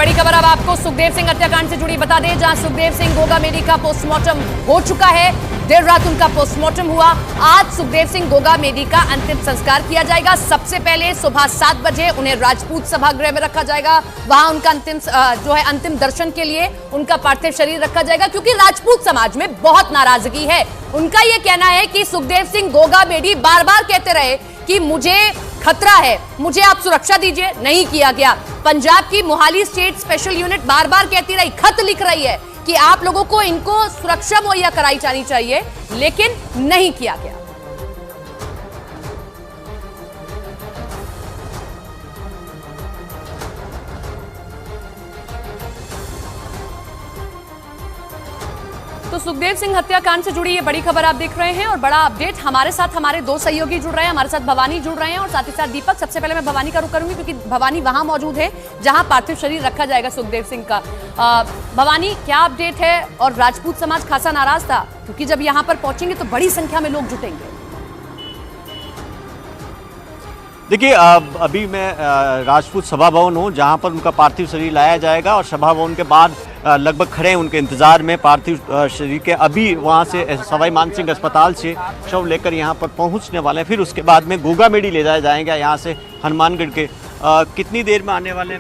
बड़ी खबर अब आपको सुखदेव सिंह हत्याकांड से जुड़ी बता दें, जहां सुखदेव सिंह गोगा मेडी का पोस्टमार्टम हो चुका है। देर रात उनका पोस्टमार्टम हुआ। आज सुखदेव सिंह गोगा मेडी का अंतिम संस्कार किया जाएगा। सबसे पहले सुबह 7 बजे उन्हें राजपूत सभागृह में रखा जाएगा। वहां उनका अंतिम दर्शन के लिए उनका पार्थिव शरीर रखा जाएगा, क्योंकि राजपूत समाज में बहुत नाराजगी है। उनका यह कहना है कि सुखदेव सिंह गोगा मेडी बार बार कहते रहे कि मुझे खतरा है, मुझे आप सुरक्षा दीजिए, नहीं किया गया। पंजाब की मोहाली स्टेट स्पेशल यूनिट बार बार कहती रही, खत लिख रही है कि आप लोगों को इनको सुरक्षा मुहैया कराई जानी चाहिए, लेकिन नहीं किया गया। तो सुखदेव सिंह हत्याकांड से जुड़ी ये बड़ी खबर आप देख रहे हैं और बड़ा अपडेट हमारे साथ हमारे दो सहयोगी जुड़ रहे हैं। हमारे साथ भवानी जुड़ रहे हैं और साथ ही साथ दीपक। सबसे पहले मैं भवानी का रुख करूंगी, क्योंकि भवानी वहां मौजूद है जहां पार्थिव शरीर रखा जाएगा सुखदेव सिंह का। भवानी, क्या अपडेट है? और राजपूत समाज खासा नाराज था, क्योंकि जब यहां पर पहुंचेंगे तो बड़ी संख्या में लोग जुटेंगे। देखिए, अभी मैं राजपूत सभा भवन हूँ, जहाँ पर उनका पार्थिव शरीर लाया जाएगा और सभा भवन के बाद लगभग खड़े हैं उनके इंतजार में पार्थिव शरीर के। अभी वहाँ से सवाई मानसिंह अस्पताल से शव लेकर यहाँ पर पहुँचने वाले हैं। फिर उसके बाद में गोगा मेडी ले जाया जाएगा यहाँ से हनुमानगढ़ के। कितनी देर में आने वाले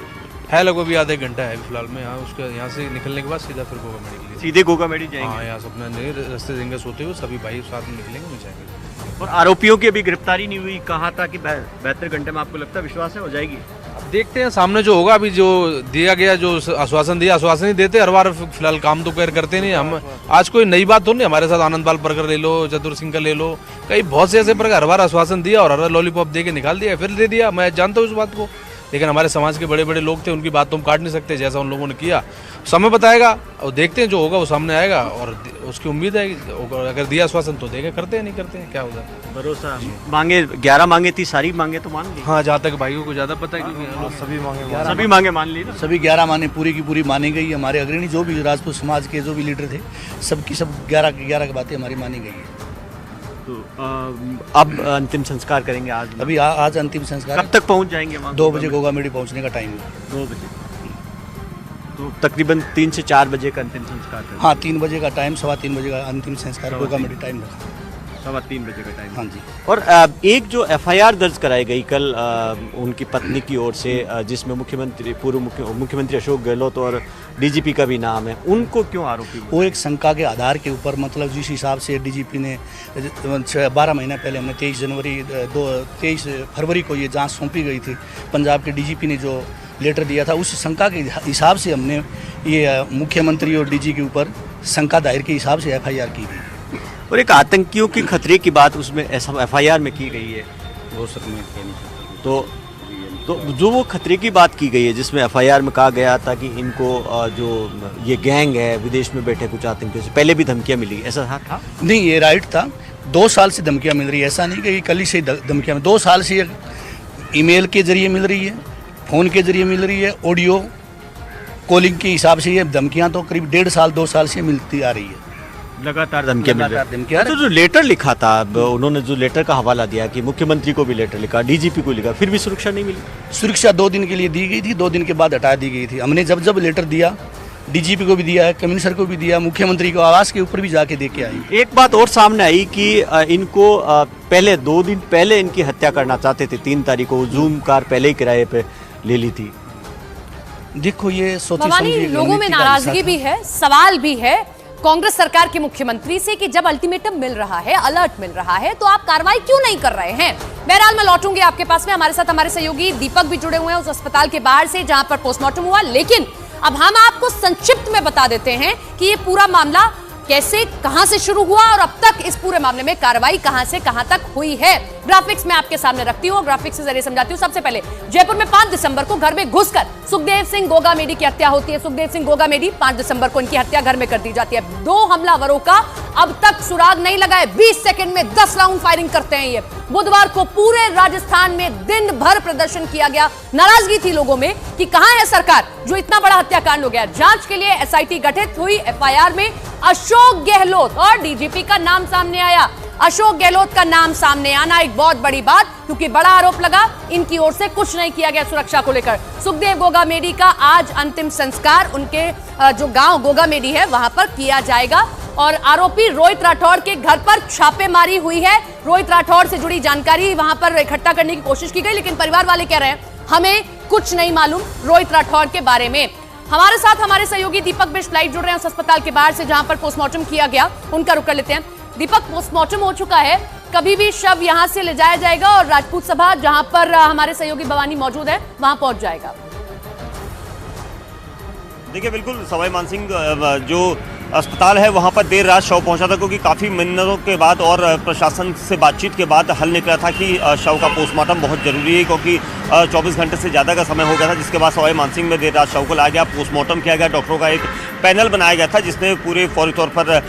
है? लगभग भी आधे घंटा है फिलहाल में। यहाँ से निकलने के बाद सीधा फिर गोगा मेडी के लिए सीधे गोगा मेडी जाएंगे। हाँ, यहाँ से अपना रास्ते देंगे सोते हुए सभी भाई साथ में निकलेंगे, मिल जाएंगे। और आरोपियों की अभी गिरफ्तारी नहीं हुई, कहा था कि 72 घंटे में, आपको लगता है, विश्वास है हो जाएगी? अब देखते हैं सामने जो होगा। अभी जो दिया गया, जो आश्वासन दिया, आश्वासन ही देते हर बार। फिलहाल काम तो करते नहीं हम। आज कोई नई बात तो नहीं। हमारे साथ आनंदपाल परगर ले लो, चतुर सिंह का ले लो, कई बहुत से ऐसे प्रकार हर बार आश्वासन दिया और हर बार लॉलीपॉप दे के निकाल दिया, फिर दे दिया। मैं जानता हूँ इस बात को, लेकिन हमारे समाज के बड़े बड़े लोग थे, उनकी बात तो हम काट नहीं सकते। जैसा उन लोगों ने किया, समय बताएगा और देखते हैं जो होगा वो सामने आएगा। और उसकी उम्मीद है कि अगर दिया आश्वासन तो देंगे, करते हैं, नहीं करते हैं क्या होगा। भरोसा। मांगे 11 मांगे थी, सारी मांगे तो मान ली? हाँ, जहाँ तक भाइयों को ज़्यादा पता है, क्योंकि सभी मांगे मान ली ना? सभी 11 मांगे पूरी की पूरी मानी गई। हमारे अग्रणी जो भी राजपूत समाज के जो भी लीडर थे, सबकी सब 11 की बातें हमारी मानी गई है। तो अब अंतिम संस्कार करेंगे आज? अभी आज अंतिम संस्कार। कब तक पहुंच जाएंगे वहाँ? 2 बजे गोगा मेडी पहुंचने का टाइम है। 2 बजे, तो तकरीबन 3 से 4 बजे का अंतिम संस्कार है। हाँ, 3 बजे का टाइम, 3:15 बजे का अंतिम संस्कार गोगा मेडी टाइम रखा। 3:15 बजे का टाइम। हाँ जी। और एक जो FIR दर्ज कराई गई कल उनकी पत्नी की ओर से, जिसमें पूर्व मुख्यमंत्री अशोक गहलोत और DGP का भी नाम है, उनको क्यों आरोपी? वो एक शंका के आधार के ऊपर, मतलब जिस हिसाब से DGP ने 12 महीने पहले, हमने 23 फरवरी को ये जांच सौंपी गई थी, पंजाब के DGP ने जो लेटर दिया था, उस शंका के हिसाब से हमने ये मुख्यमंत्री और DG के ऊपर शंका दायर के हिसाब से FIR की गई। और एक आतंकियों के खतरे की बात उसमें FIR में की गई है। हो सकता है तो जो वो खतरे की बात की गई है, जिसमें FIR में कहा गया था कि इनको जो ये गैंग है, विदेश में बैठे कुछ आतंकियों से पहले भी धमकियां मिली, ऐसा था? नहीं, ये राइट था। 2 साल से धमकियां मिल रही है, ऐसा नहीं कि कल ही से धमकियां। 2 साल से ईमेल के जरिए मिल रही है, फ़ोन के जरिए मिल रही है, ऑडियो कॉलिंग के हिसाब से ये धमकियां तो करीब 1.5 साल 2 साल से मिलती आ रही है। लगातार धमकियां। तो जो लेटर लिखा था, उन्होंने जो लेटर का हवाला दिया कि मुख्यमंत्री को भी लेटर लिखा, DGP को लिखा, फिर भी सुरक्षा नहीं मिली? सुरक्षा 2 दिन के लिए दी गई थी, 2 दिन के बाद हटा दी गई थी। हमने जब लेटर दिया, DGP को भी दिया है, कमिश्नर को भी दिया, मुख्यमंत्री को आवास के ऊपर भी जाके दे के आई। एक बात और सामने आई कि इनको पहले 2 दिन पहले इनकी हत्या करना चाहते थे। 3 तारीख को जूम कार पहले ही किराए पे ले ली थी। देखो, ये लोगों में नाराजगी भी है, सवाल भी है कांग्रेस सरकार के मुख्यमंत्री से कि जब अल्टीमेटम मिल रहा है, अलर्ट मिल रहा है, तो आप कार्रवाई क्यों नहीं कर रहे हैं? बहरहाल मैं लौटूंगी आपके पास में। हमारे साथ हमारे सहयोगी दीपक भी जुड़े हुए हैं उस अस्पताल के बाहर से जहां पर पोस्टमार्टम हुआ। लेकिन अब हम आपको संक्षिप्त में बता देते हैं कि ये पूरा मामला कैसे, कहां से शुरू हुआ और अब तक इस पूरे मामले में कार्रवाई कहां से कहां तक हुई है। ग्राफिक्स में आपके सामने रखती हूं, ग्राफिक्स के जरिए समझाती हूं। सबसे पहले जयपुर में 5 दिसंबर को घर में घुसकर सुखदेव सिंह गोगा मेडी की हत्या होती है। सुखदेव सिंह गोगा मेडी 5 दिसंबर को इनकी हत्या घर में कर दी जाती है। 2 हमलावरों का अब तक सुराग नहीं लगा है। 20 सेकंड में 10 राउंड फायरिंग करते हैं ये। बुधवार को पूरे राजस्थान में दिन भर प्रदर्शन किया गया। नाराजगी थी लोगों में कि कहां है सरकार, जो इतना बड़ा हत्याकांड हो गया। जांच के लिए SIT गठित हुई। FIR में अशोक गहलोत और DGP का नाम सामने आया। अशोक गहलोत का नाम सामने आना एक बहुत बड़ी बात, क्योंकि बड़ा आरोप लगा इनकी ओर से कुछ नहीं किया गया सुरक्षा को लेकर। सुखदेव गोगामेडी का आज अंतिम संस्कार उनके जो गांव गोगामेडी है वहां पर किया जाएगा और आरोपी रोहित राठौड़ के घर पर छापेमारी हुई है। रोहित राठौड़ से जुड़ी जानकारी वहां पर इकट्ठा करने की कोशिश की गई, लेकिन परिवार वाले कह रहे हैं हमें कुछ नहीं मालूम रोहित राठौड़ के बारे में। हमारे साथ हमारे सहयोगी दीपक बिष्ट लाइव जुड़ रहे हैं उस अस्पताल के बाहर से जहां पर पोस्टमार्टम किया गया, उनका रुख कर लेते हैं। दीपक, पोस्टमार्टम हो चुका है, कभी भी शव यहां से ले जाया जाएगा और राजपूत सभा जहां पर हमारे सहयोगी भवानी मौजूद है वहां पहुंच जाएगा? देखिए, बिल्कुल सवाई मानसिंह जो अस्पताल है वहाँ पर देर रात शव पहुँचा था, क्योंकि काफ़ी मिन्नतों के बाद और प्रशासन से बातचीत के बाद हल निकला था कि शव का पोस्टमार्टम बहुत ज़रूरी है, क्योंकि 24 घंटे से ज़्यादा का समय हो गया था। जिसके बाद सवाई मानसिंह में देर रात शव को लाया गया, पोस्टमार्टम किया गया, डॉक्टरों का एक पैनल बनाया गया था जिसने पूरे फौरी तौर पर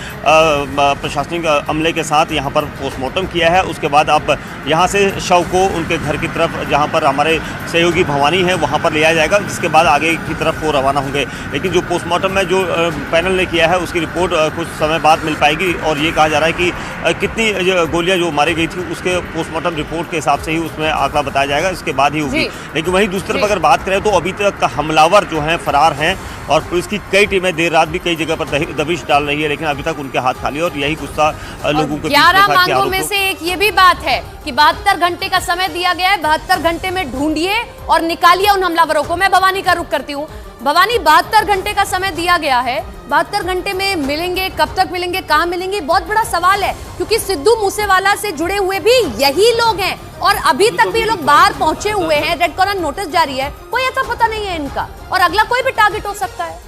प्रशासनिक अमले के साथ यहाँ पर पोस्टमार्टम किया है। उसके बाद अब यहाँ से शव को उनके घर की तरफ, जहाँ पर हमारे सहयोगी भवानी है, वहाँ पर लिया जाएगा, जिसके बाद आगे की तरफ वो रवाना होंगे। लेकिन जो पोस्टमार्टम में जो पैनल ने किया है उसकी रिपोर्ट कुछ समय बाद मिल पाएगी और ये कहा जा रहा है कि कितनी गोलियां जो मारी गई थी उसके पोस्टमार्टम रिपोर्ट के हिसाब से ही उसमें आंकड़ा बताया जाएगा, इसके बाद ही होगी। लेकिन वहीं दूसरी तरफ अगर बात करें तो अभी तक हमलावर जो हैं फरार हैं और पुलिस की कई टीमें देर रात भी कई जगह पर दबिश डाल रही है, लेकिन अभी तक उनके हाथ खाली और यही गुस्सा लोगों के 11 मांगों में से एक ये भी बात है कि 72 घंटे का समय दिया गया है, 72 घंटे में ढूंढिए और निकालिए उन हमलावरों को। मैं भवानी का रुख करती हूँ। भवानी, 72 घंटे का समय दिया गया है, 72 घंटे में मिलेंगे, कब तक मिलेंगे, कहां मिलेंगे, बहुत बड़ा सवाल है, क्योंकि सिद्धू मूसेवाला से जुड़े हुए भी यही लोग हैं और अभी तक भी ये लोग बाहर पहुंचे हुए हैं। रेड कॉर्नर नोटिस जारी है, कोई ऐसा पता नहीं है इनका और अगला कोई भी टारगेट हो सकता है।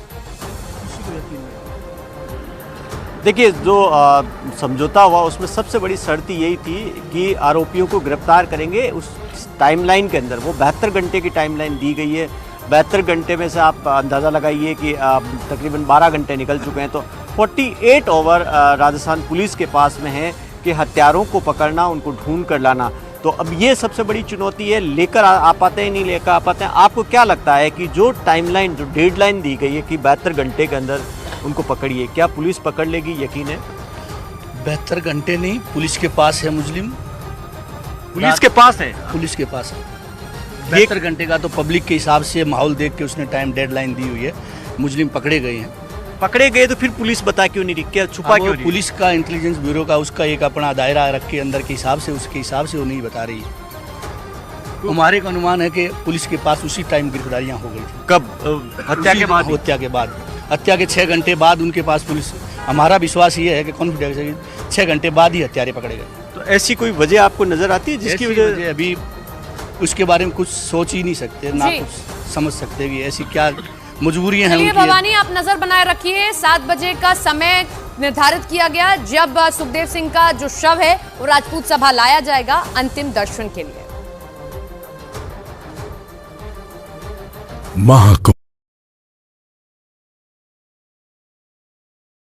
देखिए, जो समझौता हुआ उसमें सबसे बड़ी शर्त यही थी कि आरोपियों को गिरफ्तार करेंगे उस टाइमलाइन के अंदर। वो 72 घंटे की टाइमलाइन दी गई है। 72 घंटे में से आप अंदाज़ा लगाइए कि तकरीबन 12 घंटे निकल चुके हैं, तो 48 ओवर राजस्थान पुलिस के पास में है कि हत्यारों को पकड़ना, उनको ढूंढ कर लाना। तो अब ये सबसे बड़ी चुनौती है, लेकर आ पाते हैं नहीं लेकर आ पाते हैं। आपको क्या लगता है कि जो टाइमलाइन, जो डेडलाइन दी गई है कि 72 घंटे के अंदर उनको पकड़िए, क्या पुलिस पकड़ लेगी? यकीन है? 72 घंटे नहीं, पुलिस के पास है मुजरिम, पुलिस के पास है, पुलिस के पास है। 72 घंटे का तो पब्लिक के हिसाब से माहौल देख के उसने टाइम डेडलाइन दी हुई है। मुजरिम पकड़े गए हैं। पकड़े गए तो फिर पुलिस बता क्यों नहीं रही? क्या छुपा क्यों नहीं? पुलिस का इंटेलिजेंस ब्यूरो का उसका एक अपना दायरा रख के अंदर के हिसाब से, उसके हिसाब से वो नहीं बता रही है। हमारे का अनुमान है कि पुलिस के पास उसी टाइम गिरफ्तारियां हो गई थी। कब? हत्या के बाद? हत्या के बाद, हत्या के 6 घंटे बाद उनके पास पुलिस, हमारा विश्वास ये है कि कॉन्फिडेंस है 6 घंटे बाद ही हत्यारे पकड़े गए। तो ऐसी कोई वजह आपको नजर आती है जिसकी वजह? अभी उसके बारे में कुछ सोच ही नहीं सकते, ना कुछ समझ सकते कि ऐसी क्या मजबूरियां हैं उनकी। भवानी, आप नजर बनाए रखिए। 7 बजे का समय निर्धारित किया गया जब सुखदेव सिंह का जो शव है वो राजपूत सभा लाया जाएगा अंतिम दर्शन के लिए। महाकुंभ